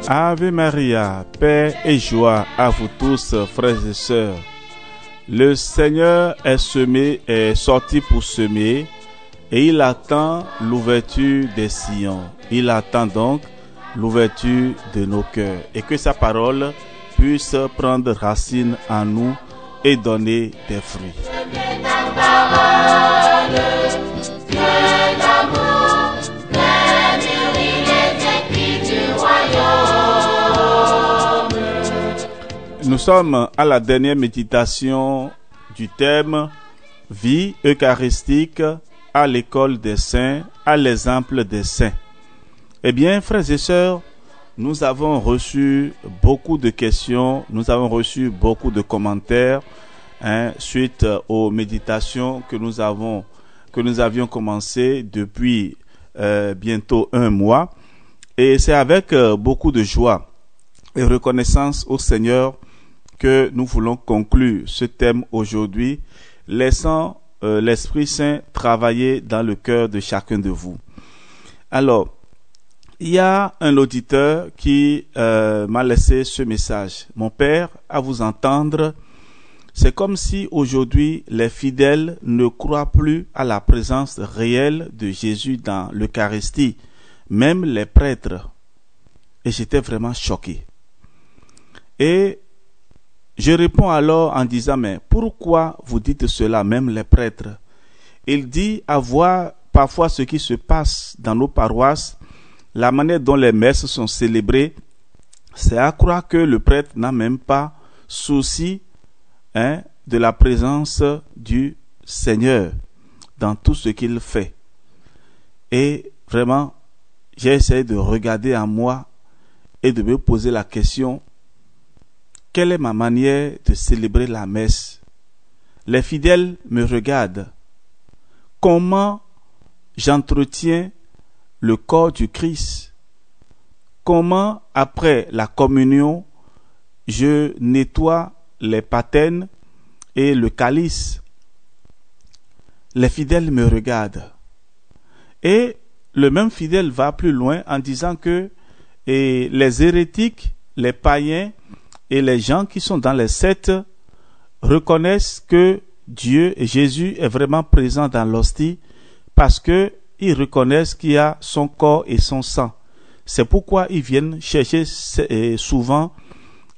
Ave Maria, paix et joie à vous tous, frères et sœurs. Le Seigneur est sorti pour semer et il attend l'ouverture des sillons. Il attend donc l'ouverture de nos cœurs et que sa parole puisse prendre racine en nous et donner des fruits. Nous sommes à la dernière méditation du thème « Vie eucharistique à l'école des saints, à l'exemple des saints ». Eh bien, frères et sœurs, nous avons reçu beaucoup de questions, nous avons reçu beaucoup de commentaires suite aux méditations que nous avions commencées depuis bientôt un mois. Et c'est avec beaucoup de joie et reconnaissance au Seigneur que nous voulons conclure ce thème aujourd'hui, laissant l'Esprit Saint travailler dans le cœur de chacun de vous. Alors, il y a un auditeur qui m'a laissé ce message. Mon Père, à vous entendre, c'est comme si aujourd'hui les fidèles ne croient plus à la présence réelle de Jésus dans l'Eucharistie, même les prêtres. Et j'étais vraiment choqué. Et je réponds alors en disant, mais pourquoi vous dites cela, même les prêtres? Il dit, à voir parfois ce qui se passe dans nos paroisses, la manière dont les messes sont célébrées, c'est à croire que le prêtre n'a même pas souci de la présence du Seigneur dans tout ce qu'il fait. Et vraiment, j'ai essayé de regarder en moi et de me poser la question, quelle est ma manière de célébrer la messe? Les fidèles me regardent. Comment j'entretiens le corps du Christ? Comment, après la communion, je nettoie les patènes et le calice? Les fidèles me regardent. Et le même fidèle va plus loin en disant que les hérétiques, les païens et les gens qui sont dans les sectes reconnaissent que Dieu et Jésus est vraiment présent dans l'hostie parce que ils reconnaissent qu'il y a son corps et son sang. C'est pourquoi ils viennent chercher souvent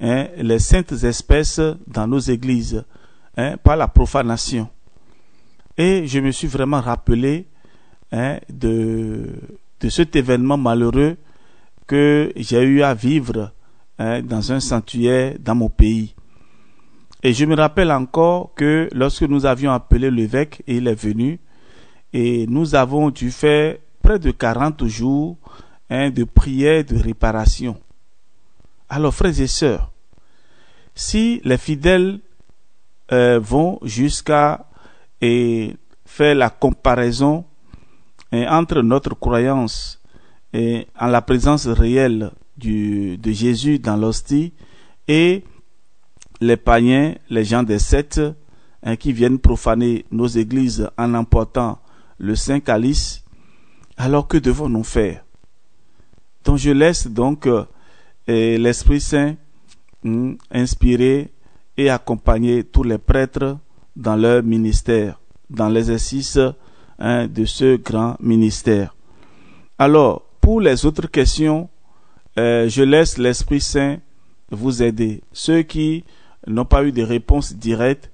les saintes espèces dans nos églises par la profanation. Et je me suis vraiment rappelé de cet événement malheureux que j'ai eu à vivre dans un sanctuaire dans mon pays. Et je me rappelle encore que lorsque nous avions appelé l'évêque et il est venu, et nous avons dû faire près de 40 jours de prière de réparation. Alors, frères et sœurs, si les fidèles vont jusqu'à faire la comparaison entre notre croyance et en la présence réelle de Jésus dans l'hostie et les païens, les gens des sectes qui viennent profaner nos églises en emportant le Saint Calice, alors que devons-nous faire? Donc je laisse donc l'Esprit Saint inspirer et accompagner tous les prêtres dans leur ministère, dans l'exercice de ce grand ministère. Alors, pour les autres questions, je laisse l'Esprit Saint vous aider. Ceux qui n'ont pas eu de réponse directe,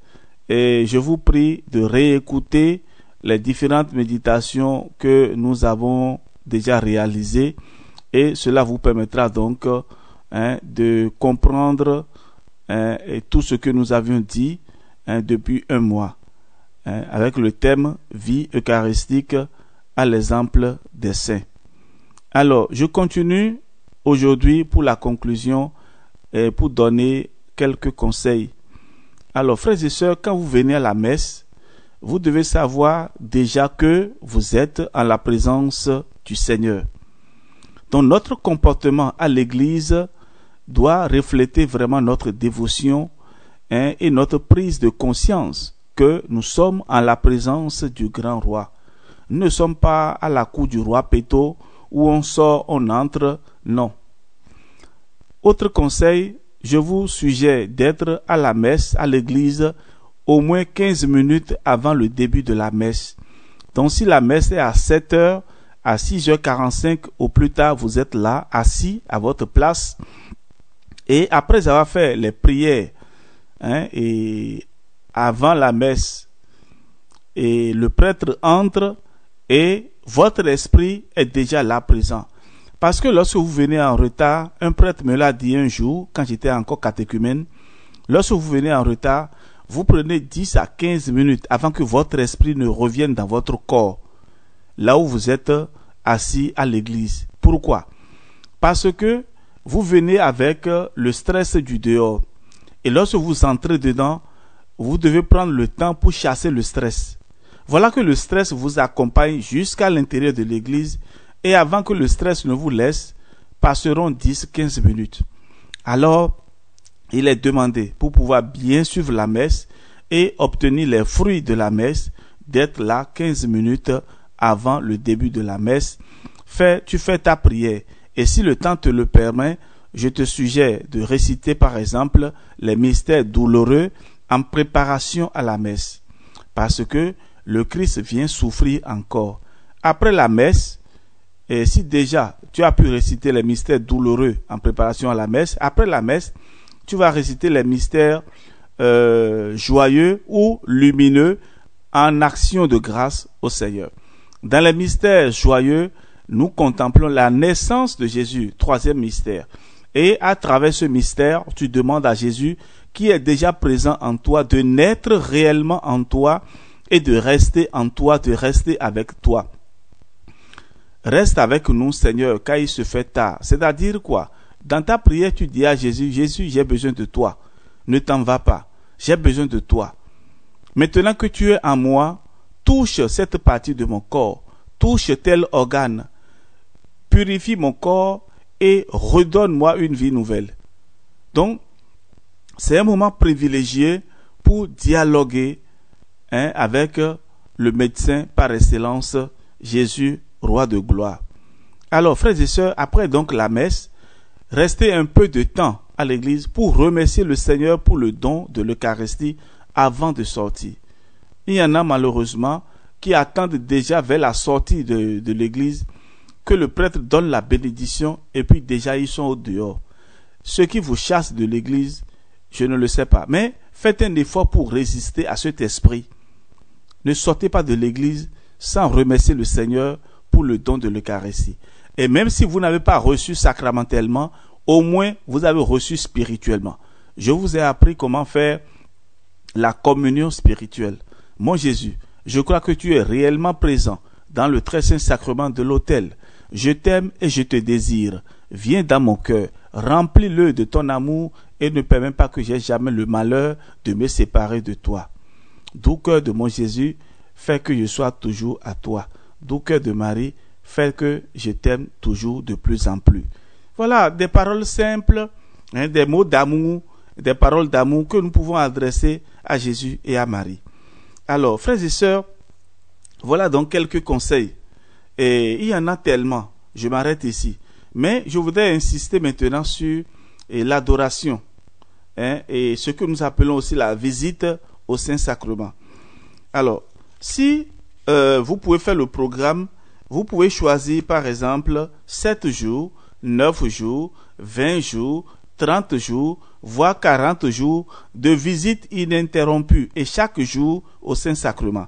et je vous prie de réécouter les différentes méditations que nous avons déjà réalisées et cela vous permettra donc de comprendre tout ce que nous avions dit depuis un mois avec le thème « Vie eucharistique à l'exemple des saints ». Alors, je continue aujourd'hui pour la conclusion et pour donner quelques conseils. Alors, frères et sœurs, quand vous venez à la messe, vous devez savoir déjà que vous êtes en la présence du Seigneur. Donc, notre comportement à l'église doit refléter vraiment notre dévotion et notre prise de conscience que nous sommes en la présence du grand roi. Nous ne sommes pas à la cour du roi Péto où on sort, on entre, non. Autre conseil, je vous suggère d'être à la messe, à l'église, au moins 15 minutes avant le début de la messe. Donc si la messe est à 7 heures, à 6h45 au plus tard, vous êtes là, assis à votre place. Et après avoir fait les prières, et avant la messe, et le prêtre entre et votre esprit est déjà là présent. Parce que lorsque vous venez en retard, un prêtre me l'a dit un jour, quand j'étais encore catéchumène, lorsque vous venez en retard, vous prenez 10 à 15 minutes avant que votre esprit ne revienne dans votre corps, là où vous êtes assis à l'église. Pourquoi? Parce que vous venez avec le stress du dehors. Et lorsque vous entrez dedans, vous devez prendre le temps pour chasser le stress. Voilà que le stress vous accompagne jusqu'à l'intérieur de l'église et avant que le stress ne vous laisse, passeront 10-15 minutes. Alors, il est demandé, pour pouvoir bien suivre la messe et obtenir les fruits de la messe, d'être là 15 minutes avant le début de la messe. Tu fais ta prière et si le temps te le permet, je te suggère de réciter par exemple les mystères douloureux en préparation à la messe. Parce que le Christ vient souffrir encore. Après la messe, et si déjà tu as pu réciter les mystères douloureux en préparation à la messe, après la messe, tu vas réciter les mystères joyeux ou lumineux en action de grâce au Seigneur. Dans les mystères joyeux, nous contemplons la naissance de Jésus, troisième mystère. Et à travers ce mystère, tu demandes à Jésus, qui est déjà présent en toi, de naître réellement en toi et de rester en toi, de rester avec toi. Reste avec nous, Seigneur, car il se fait tard. C'est-à-dire quoi? Dans ta prière, tu dis à Jésus, Jésus, j'ai besoin de toi. Ne t'en va pas. J'ai besoin de toi. Maintenant que tu es en moi, touche cette partie de mon corps. Touche tel organe. Purifie mon corps et redonne-moi une vie nouvelle. Donc, c'est un moment privilégié pour dialoguer avec le médecin par excellence, Jésus, roi de gloire. Alors, frères et sœurs, après donc la messe, restez un peu de temps à l'église pour remercier le Seigneur pour le don de l'Eucharistie avant de sortir. Il y en a malheureusement qui attendent déjà vers la sortie de l'église que le prêtre donne la bénédiction et puis déjà ils sont au dehors. Ceux qui vous chassent de l'église, je ne le sais pas, mais faites un effort pour résister à cet esprit. Ne sortez pas de l'église sans remercier le Seigneur pour le don de l'Eucharistie. Et même si vous n'avez pas reçu sacramentellement, au moins vous avez reçu spirituellement. Je vous ai appris comment faire la communion spirituelle. Mon Jésus, je crois que tu es réellement présent dans le très saint sacrement de l'autel. Je t'aime et je te désire. Viens dans mon cœur, remplis-le de ton amour et ne permets pas que j'aie jamais le malheur de me séparer de toi. Doux cœur de mon Jésus, fais que je sois toujours à toi. Doux cœur de Marie, fais que je t'aime toujours de plus en plus. Voilà des paroles simples, des mots d'amour, des paroles d'amour que nous pouvons adresser à Jésus et à Marie. Alors, frères et sœurs, voilà donc quelques conseils. Et il y en a tellement, je m'arrête ici. Mais je voudrais insister maintenant sur l'adoration, et ce que nous appelons aussi la visite au Saint-Sacrement. Alors, si vous pouvez faire le programme, vous pouvez choisir par exemple 7 jours, 9 jours, 20 jours, 30 jours, voire 40 jours de visite ininterrompue et chaque jour au Saint-Sacrement.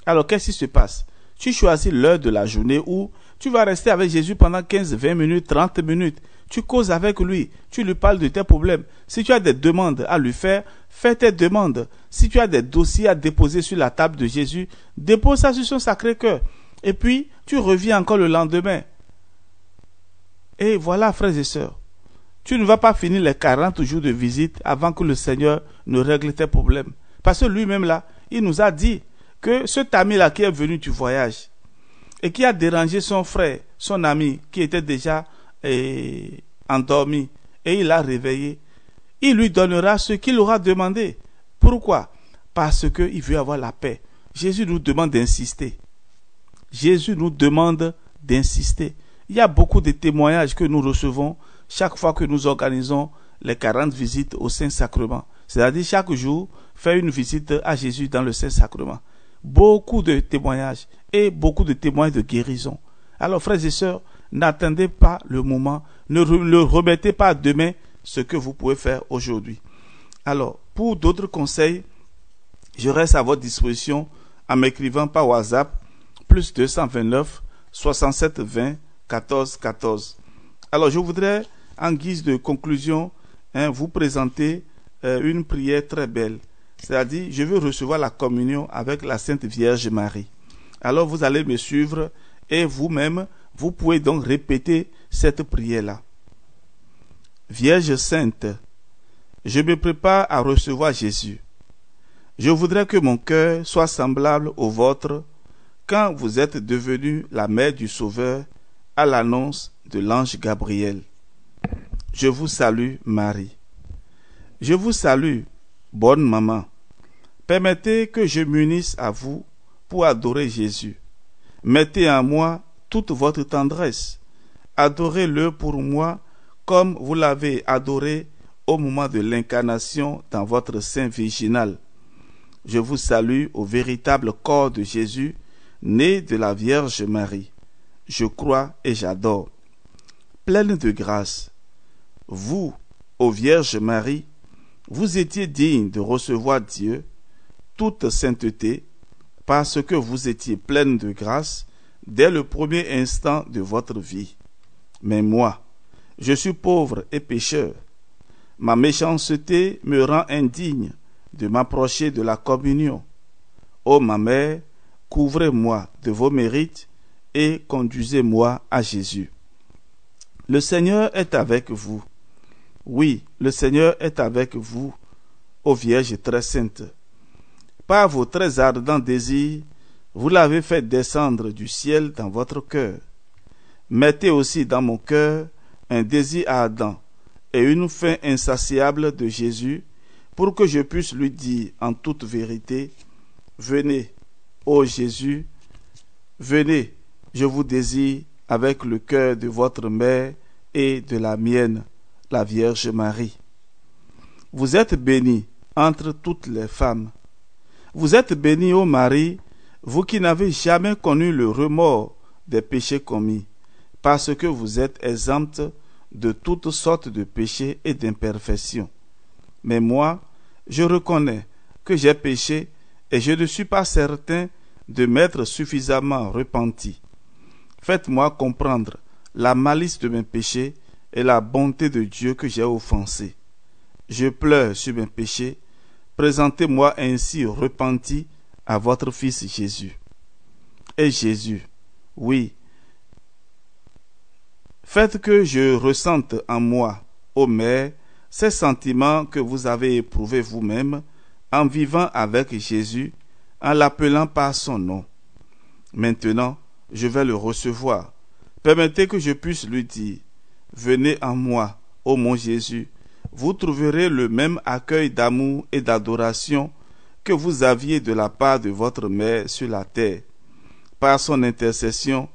Alors, qu'est-ce qui se passe? Tu choisis l'heure de la journée où tu vas rester avec Jésus pendant 15, 20 minutes, 30 minutes. Tu causes avec lui, tu lui parles de tes problèmes. Si tu as des demandes à lui faire, fais tes demandes. Si tu as des dossiers à déposer sur la table de Jésus, dépose ça sur son Sacré-Cœur. Et puis, tu reviens encore le lendemain. Et voilà, frères et sœurs, tu ne vas pas finir les 40 jours de visite avant que le Seigneur ne règle tes problèmes. Parce que lui-même là, il nous a dit que cet ami-là qui est venu du voyage et qui a dérangé son frère, son ami qui était déjà endormi et il l'a réveillé, il lui donnera ce qu'il aura demandé. Pourquoi? Parce qu'il veut avoir la paix. Jésus nous demande d'insister. Jésus nous demande d'insister. Il y a beaucoup de témoignages que nous recevons chaque fois que nous organisons les 40 visites au Saint-Sacrement. C'est-à-dire chaque jour, faire une visite à Jésus dans le Saint-Sacrement. Beaucoup de témoignages et beaucoup de témoins de guérison. Alors frères et sœurs, n'attendez pas le moment, ne remettez pas à demain ce que vous pouvez faire aujourd'hui. Alors, pour d'autres conseils, je reste à votre disposition en m'écrivant par WhatsApp plus 229 67 20 14 14. Alors, je voudrais, en guise de conclusion, vous présenter une prière très belle. C'est-à-dire, je veux recevoir la communion avec la Sainte Vierge Marie. Alors, vous allez me suivre et vous-même, vous pouvez donc répéter cette prière-là. Vierge Sainte, je me prépare à recevoir Jésus. Je voudrais que mon cœur soit semblable au vôtre quand vous êtes devenue la mère du Sauveur à l'annonce de l'ange Gabriel. Je vous salue, Marie. Je vous salue, bonne maman. Permettez que je m'unisse à vous pour adorer Jésus. Mettez en moi toute votre tendresse. Adorez-le pour moi comme vous l'avez adoré au moment de l'incarnation dans votre sein virginal. Je vous salue au véritable corps de Jésus, né de la Vierge Marie. Je crois et j'adore. Pleine de grâce, vous, ô Vierge Marie, vous étiez digne de recevoir Dieu, toute sainteté, parce que vous étiez pleine de grâce dès le premier instant de votre vie. Mais moi, je suis pauvre et pécheur. Ma méchanceté me rend indigne de m'approcher de la communion. Ô ma mère, couvrez-moi de vos mérites et conduisez-moi à Jésus. Le Seigneur est avec vous. Oui, le Seigneur est avec vous, ô Vierge très sainte. Par vos très ardents désirs, vous l'avez fait descendre du ciel dans votre cœur. Mettez aussi dans mon cœur un désir ardent et une faim insatiable de Jésus, pour que je puisse lui dire en toute vérité, venez, ô Jésus, venez, je vous désire avec le cœur de votre mère et de la mienne, la Vierge Marie. Vous êtes bénie entre toutes les femmes. Vous êtes bénie, ô Marie, vous qui n'avez jamais connu le remords des péchés commis, parce que vous êtes exempte de toutes sortes de péchés et d'imperfections. Mais moi, je reconnais que j'ai péché et je ne suis pas certain de m'être suffisamment repenti. Faites-moi comprendre la malice de mes péchés et la bonté de Dieu que j'ai offensé. Je pleure sur mes péchés. Présentez-moi ainsi repenti à votre Fils Jésus. Et Jésus, oui, faites que je ressente en moi, ô Mère, ces sentiments que vous avez éprouvés vous-même en vivant avec Jésus, en l'appelant par son nom. Maintenant, je vais le recevoir. Permettez que je puisse lui dire, venez en moi, ô mon Jésus, vous trouverez le même accueil d'amour et d'adoration que vous aviez de la part de votre mère sur la terre. Par son intercession,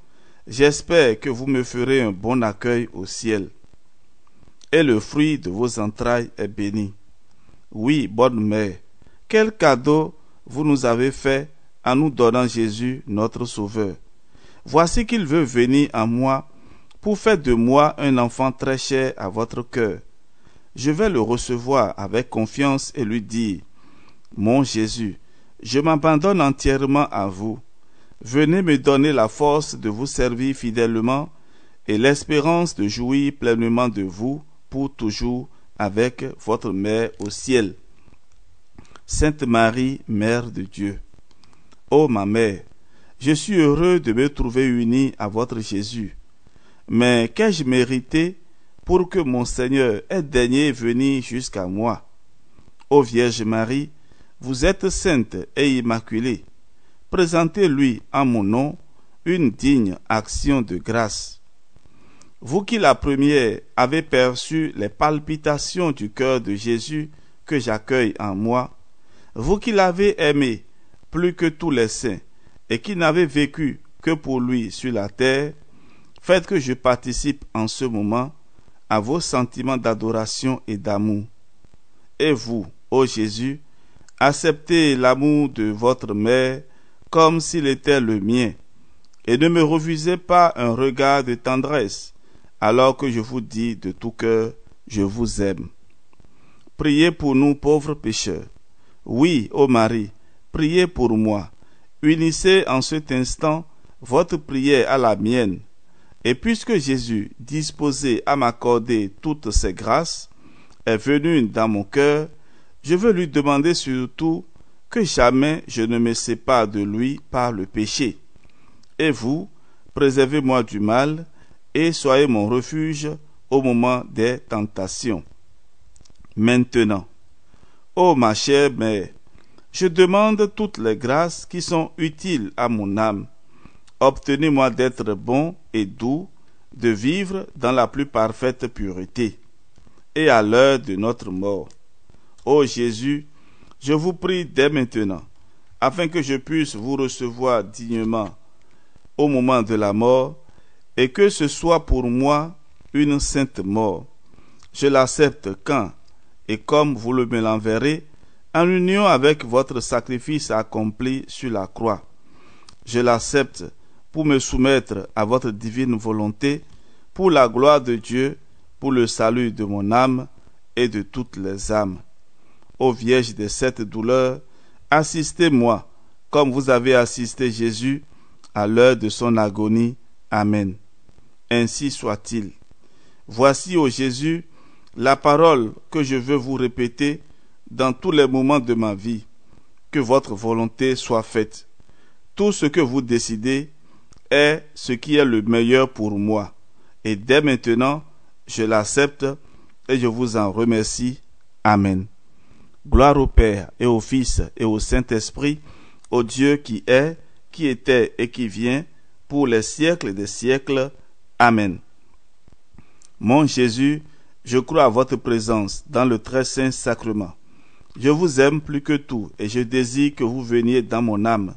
j'espère que vous me ferez un bon accueil au ciel. Et le fruit de vos entrailles est béni. Oui, bonne mère, quel cadeau vous nous avez fait en nous donnant Jésus, notre Sauveur. Voici qu'il veut venir en moi pour faire de moi un enfant très cher à votre cœur. Je vais le recevoir avec confiance et lui dire, mon Jésus, je m'abandonne entièrement à vous. Venez me donner la force de vous servir fidèlement et l'espérance de jouir pleinement de vous pour toujours avec votre mère au ciel. Sainte Marie, Mère de Dieu. Ô ma mère, je suis heureux de me trouver uni à votre Jésus. Mais qu'ai-je mérité pour que mon Seigneur ait daigné venir jusqu'à moi? Ô Vierge Marie, vous êtes sainte et immaculée. Présentez-lui en mon nom une digne action de grâce. Vous qui la première avez perçu les palpitations du cœur de Jésus que j'accueille en moi, vous qui l'avez aimé plus que tous les saints et qui n'avez vécu que pour lui sur la terre, faites que je participe en ce moment à vos sentiments d'adoration et d'amour. Et vous, ô Jésus, acceptez l'amour de votre mère comme s'il était le mien, et ne me refusez pas un regard de tendresse, alors que je vous dis de tout cœur, je vous aime. Priez pour nous pauvres pécheurs. Oui, ô Marie, priez pour moi. Unissez en cet instant votre prière à la mienne. Et puisque Jésus, disposé à m'accorder toutes ces grâces, est venu dans mon cœur, je veux lui demander surtout que jamais je ne me sépare de lui par le péché. Et vous, préservez-moi du mal et soyez mon refuge au moment des tentations. Maintenant, ô ma chère mère, je demande toutes les grâces qui sont utiles à mon âme. Obtenez-moi d'être bon et doux, de vivre dans la plus parfaite pureté. Et à l'heure de notre mort, ô Jésus, je vous prie dès maintenant, afin que je puisse vous recevoir dignement au moment de la mort, et que ce soit pour moi une sainte mort. Je l'accepte quand et comme vous me l'enverrez, en union avec votre sacrifice accompli sur la croix. Je l'accepte pour me soumettre à votre divine volonté, pour la gloire de Dieu, pour le salut de mon âme et de toutes les âmes. Ô Vierge de cette douleur, assistez-moi, comme vous avez assisté Jésus à l'heure de son agonie. Amen. Ainsi soit-il. Voici, ô Jésus, la parole que je veux vous répéter dans tous les moments de ma vie. Que votre volonté soit faite. Tout ce que vous décidez est ce qui est le meilleur pour moi. Et dès maintenant, je l'accepte et je vous en remercie. Amen. Gloire au Père et au Fils et au Saint-Esprit, au Dieu qui est, qui était et qui vient, pour les siècles des siècles. Amen. Mon Jésus, je crois à votre présence dans le très saint sacrement. Je vous aime plus que tout et je désire que vous veniez dans mon âme.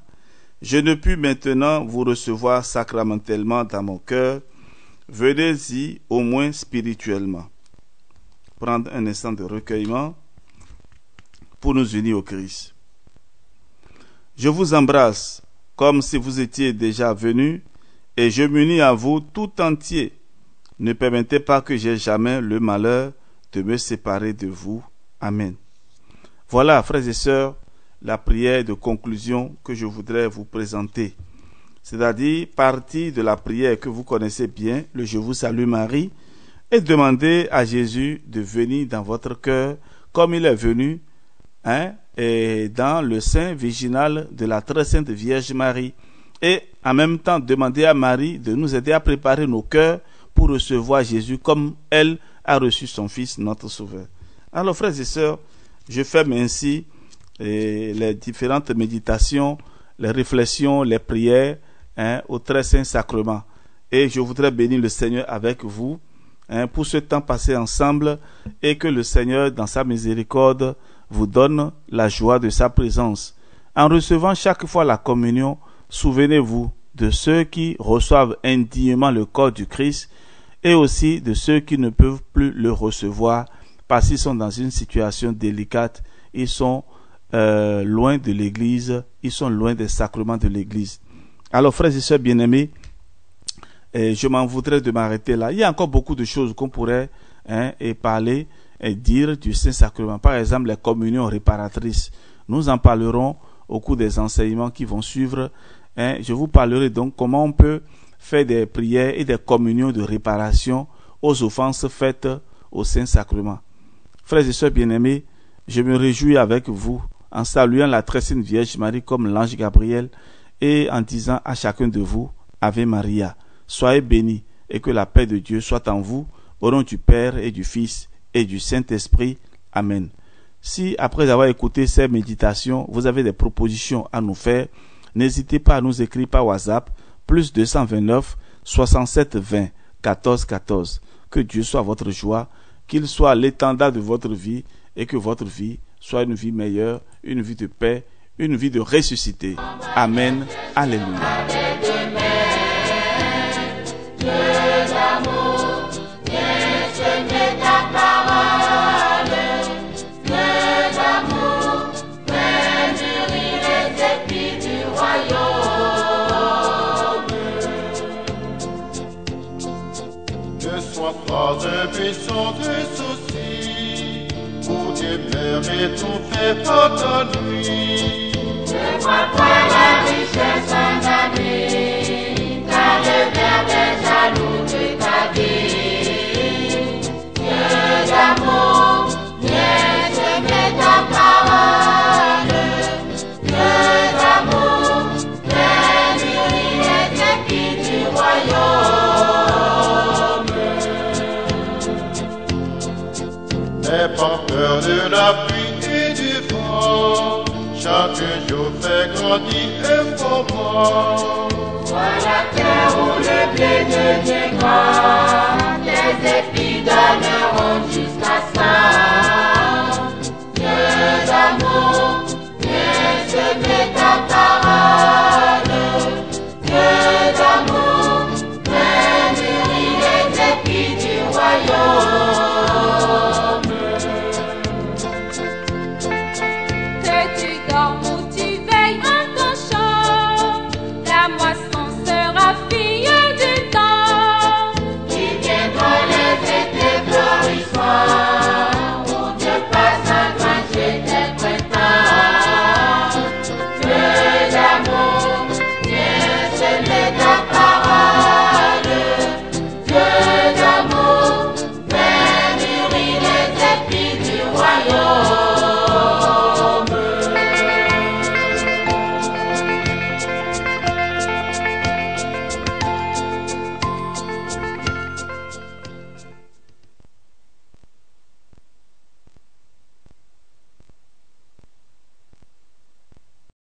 Je ne puis maintenant vous recevoir sacramentellement dans mon cœur. Venez-y au moins spirituellement. Prendre un instant de recueillement pour nous unir au Christ. Je vous embrasse comme si vous étiez déjà venu et je m'unis à vous tout entier. Ne permettez pas que j'aie jamais le malheur de me séparer de vous. Amen. Voilà, frères et sœurs, la prière de conclusion que je voudrais vous présenter. C'est-à-dire partir de la prière que vous connaissez bien, le Je vous salue Marie, et demander à Jésus de venir dans votre cœur comme il est venu, et dans le sein virginal de la très sainte Vierge Marie. Et en même temps demander à Marie de nous aider à préparer nos cœurs pour recevoir Jésus comme elle a reçu son Fils, notre Sauveur. Alors, frères et sœurs, je ferme ainsi les différentes méditations, les réflexions, les prières au très saint sacrement. Et je voudrais bénir le Seigneur avec vous pour ce temps passé ensemble et que le Seigneur, dans sa miséricorde, vous donne la joie de sa présence. En recevant chaque fois la communion, souvenez-vous de ceux qui reçoivent indignement le corps du Christ et aussi de ceux qui ne peuvent plus le recevoir parce qu'ils sont dans une situation délicate, ils sont loin de l'Église, ils sont loin des sacrements de l'Église. Alors, frères et sœurs bien-aimés, je m'en voudrais de m'arrêter là. Il y a encore beaucoup de choses qu'on pourrait parler et dire du Saint-Sacrement. Par exemple, les communions réparatrices. Nous en parlerons au cours des enseignements qui vont suivre. Je vous parlerai donc comment on peut faire des prières et des communions de réparation aux offenses faites au Saint-Sacrement. Frères et sœurs bien-aimés, je me réjouis avec vous en saluant la très sainte Vierge Marie comme l'ange Gabriel et en disant à chacun de vous, Ave Maria, soyez bénis et que la paix de Dieu soit en vous, au nom du Père et du Fils et du Saint-Esprit. Amen. Si, après avoir écouté ces méditations, vous avez des propositions à nous faire, n'hésitez pas à nous écrire par WhatsApp, plus 229 67 20 14 14. Que Dieu soit votre joie, qu'il soit l'étendard de votre vie et que votre vie soit une vie meilleure, une vie de paix, une vie de ressuscité. Amen. Alléluia. De l'amour, pas un buisson de soucis, où demeurer ton fait pas ta nuit. Ne crois pas la richesse en ami, car le verre des jaloux de ta vie. Dieu d'amour, viens semer ta parole. Dieu d'amour, viens nourrir les épis du royaume. N'aie pas peur de la pluie et du vent, chaque jour fait grandir un moment. Sois la terre où le blé devient grand.